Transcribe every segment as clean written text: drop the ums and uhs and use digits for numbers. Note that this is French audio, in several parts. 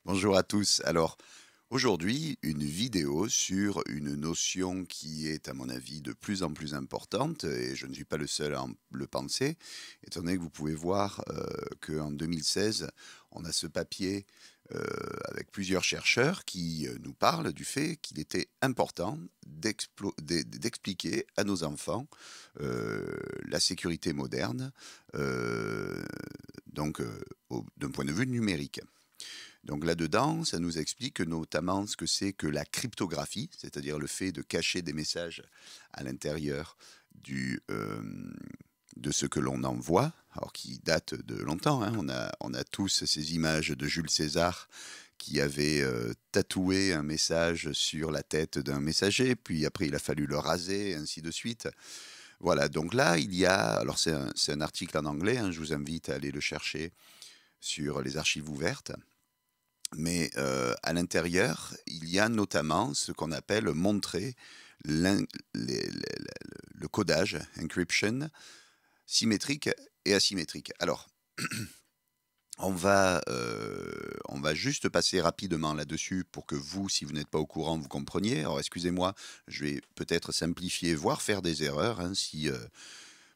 Bonjour à tous. Alors, aujourd'hui, une vidéo sur une notion qui est, à mon avis, de plus en plus importante, et je ne suis pas le seul à le penser, étant donné que vous pouvez voir qu'en 2016, on a ce papier euh, avec plusieurs chercheurs qui nous parlent du fait qu'il était important d'expliquer à nos enfants la sécurité moderne, euh, d'un point de vue numérique. Donc là-dedans, ça nous explique notamment ce que c'est que la cryptographie, c'est-à-dire le fait de cacher des messages à l'intérieur de ce que l'on envoie, alors qui date de longtemps, hein. On a tous ces images de Jules César qui avait tatoué un message sur la tête d'un messager, puis après il a fallu le raser, et ainsi de suite. Voilà, donc là, il y a, alors c'est un article en anglais, hein, je vous invite à aller le chercher sur les archives ouvertes. Mais à l'intérieur, il y a notamment ce qu'on appelle montrer le codage, encryption, symétrique et asymétrique. Alors, on va juste passer rapidement là-dessus pour que vous, si vous n'êtes pas au courant, vous compreniez. Alors, excusez-moi, je vais peut-être simplifier, voire faire des erreurs, hein, si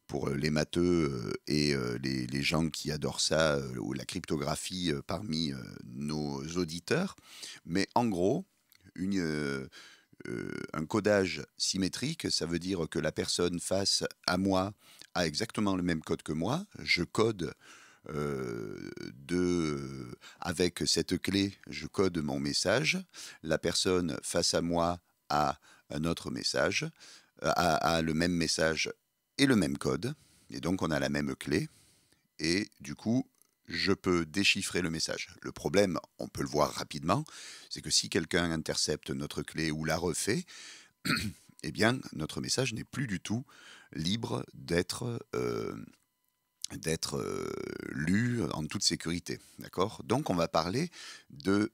pour les matheux et les gens qui adorent ça, ou la cryptographie parmi nos auditeurs. Mais en gros, un codage symétrique, ça veut dire que la personne face à moi a exactement le même code que moi. Je code avec cette clé, je code mon message. La personne face à moi a un autre message, a le même message et le même code. Et donc on a la même clé. Et du coup, je peux déchiffrer le message. Le problème, on peut le voir rapidement, c'est que si quelqu'un intercepte notre clé ou la refait, eh bien, notre message n'est plus du tout libre d'être lu en toute sécurité. D'accord? Donc, on va parler de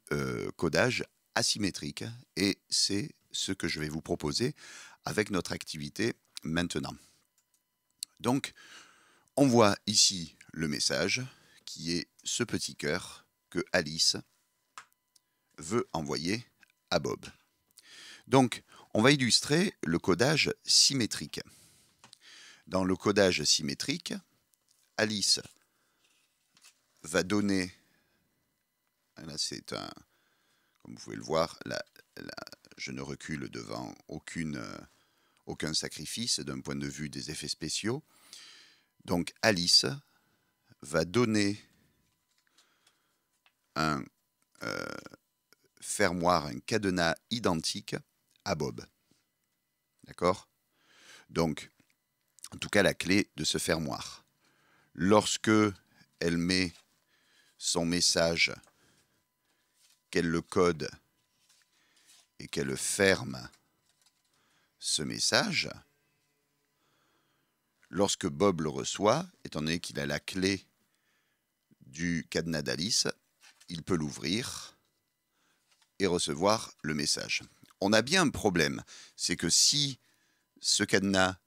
codage asymétrique et c'est ce que je vais vous proposer avec notre activité maintenant. Donc, on voit ici le message qui est ce petit cœur que Alice veut envoyer à Bob. Donc, on va illustrer le codage symétrique. Dans le codage symétrique, Alice va donner, là c'est un, comme vous pouvez le voir, je ne recule devant aucun sacrifice d'un point de vue des effets spéciaux. Donc Alice va donner un fermoir, un cadenas identique à Bob. D'accord? Donc, en tout cas, la clé de ce fermoir. Lorsque elle met son message, qu'elle le code et qu'elle ferme ce message, lorsque Bob le reçoit, étant donné qu'il a la clé du cadenas d'Alice, il peut l'ouvrir et recevoir le message. On a bien un problème, c'est que si ce cadenas,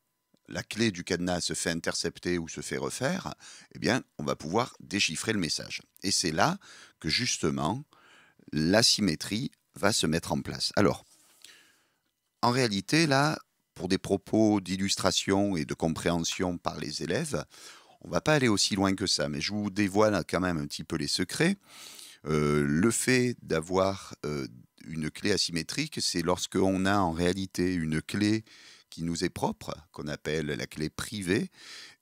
la clé du cadenas se fait intercepter ou se fait refaire, eh bien, on va pouvoir déchiffrer le message. Et c'est là que justement, l'asymétrie va se mettre en place. Alors, en réalité, là, pour des propos d'illustration et de compréhension par les élèves, on ne va pas aller aussi loin que ça, mais je vous dévoile quand même un petit peu les secrets. Le fait d'avoir une clé asymétrique, c'est lorsqu'on a en réalité une clé qui nous est propre, qu'on appelle la clé privée,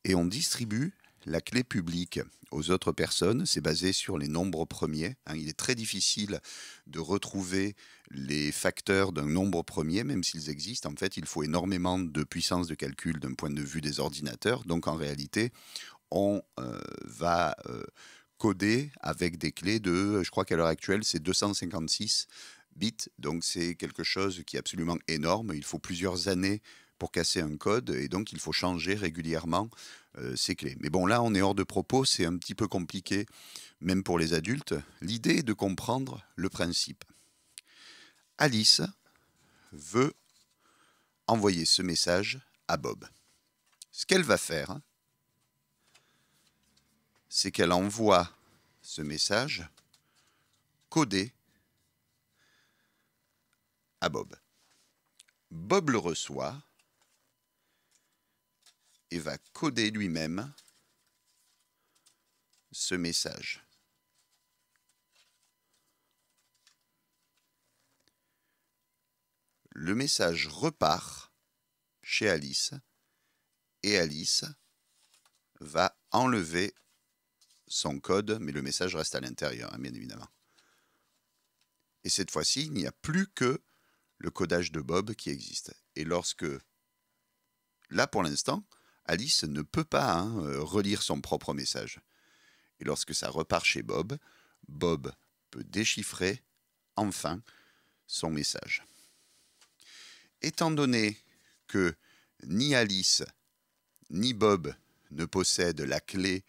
et on distribue la clé publique aux autres personnes. C'est basé sur les nombres premiers, hein. Il est très difficile de retrouver les facteurs d'un nombre premier, même s'ils existent. En fait, il faut énormément de puissance de calcul d'un point de vue des ordinateurs. Donc en réalité, on va coder avec des clés de, je crois qu'à l'heure actuelle, c'est 256 bits. Donc c'est quelque chose qui est absolument énorme. Il faut plusieurs années pour casser un code et donc il faut changer régulièrement ces clés. Mais bon, là, on est hors de propos, c'est un petit peu compliqué, même pour les adultes. L'idée est de comprendre le principe. Alice veut envoyer ce message à Bob. Ce qu'elle va faire, c'est qu'elle envoie ce message codé à Bob. Bob le reçoit et va coder lui-même ce message. Le message repart chez Alice et Alice va enlever son code, mais le message reste à l'intérieur, hein, bien évidemment. Et cette fois-ci, il n'y a plus que le codage de Bob qui existe. Et lorsque, là pour l'instant, Alice ne peut pas relire son propre message. Et lorsque ça repart chez Bob, Bob peut déchiffrer enfin son message. Étant donné que ni Alice ni Bob ne possèdent la clé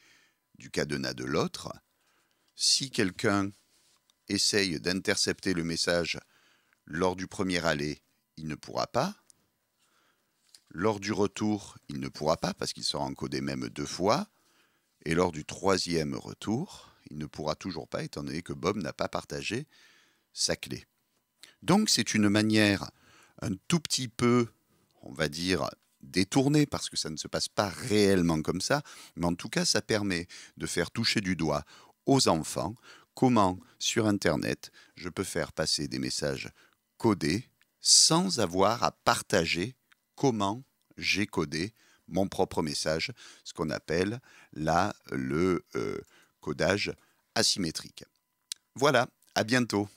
du cadenas de l'autre, si quelqu'un essaye d'intercepter le message lors du premier aller, il ne pourra pas. Lors du retour, il ne pourra pas parce qu'il sera encodé même 2 fois. Et lors du troisième retour, il ne pourra toujours pas étant donné que Bob n'a pas partagé sa clé. Donc c'est une manière un tout petit peu, on va dire, détournée parce que ça ne se passe pas réellement comme ça, mais en tout cas ça permet de faire toucher du doigt aux enfants comment sur Internet je peux faire passer des messages codés sans avoir à partager comment j'ai codé mon propre message, ce qu'on appelle là le codage asymétrique. Voilà, à bientôt.